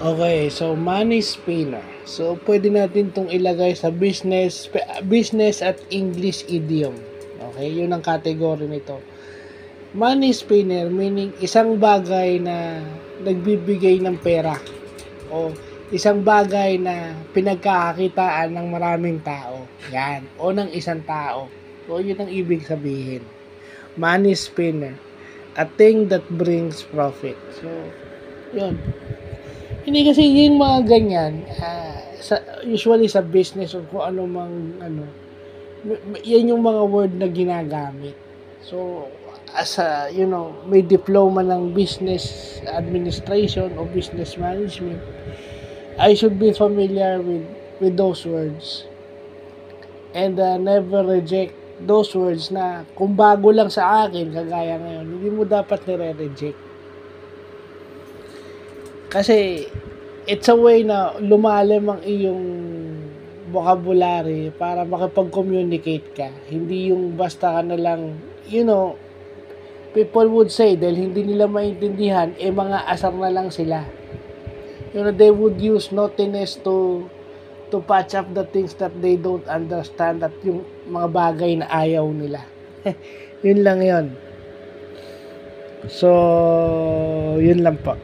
Okay, so money spinner. So pwede natin 'tong ilagay sa business at English idiom. Okay, 'yun ang category nito. Money spinner meaning isang bagay na nagbibigay ng pera o isang bagay na pinagkakakitaan ng maraming tao. Yan, o ng isang tao. So 'yun ang ibig sabihin. Money spinner, a thing that brings profit. So 'yun. Hindi kasi yung mga ganyan, usually sa business o kung ano mang ano, yan yung mga word na ginagamit. So, as a, may diploma ng business administration o business management, I should be familiar with those words. And never reject those words na kung bago lang sa akin, kagaya ngayon, hindi mo dapat nire-reject. Kasi it's a way na lumalim ang iyong vocabulary para makipag-communicate ka. Hindi yung basta ka na lang, people would say, dahil hindi nila maintindihan, mga asar na lang sila. They would use naughtiness to patch up the things that they don't understand at yung mga bagay na ayaw nila. Yun lang yun. So, yun lang po.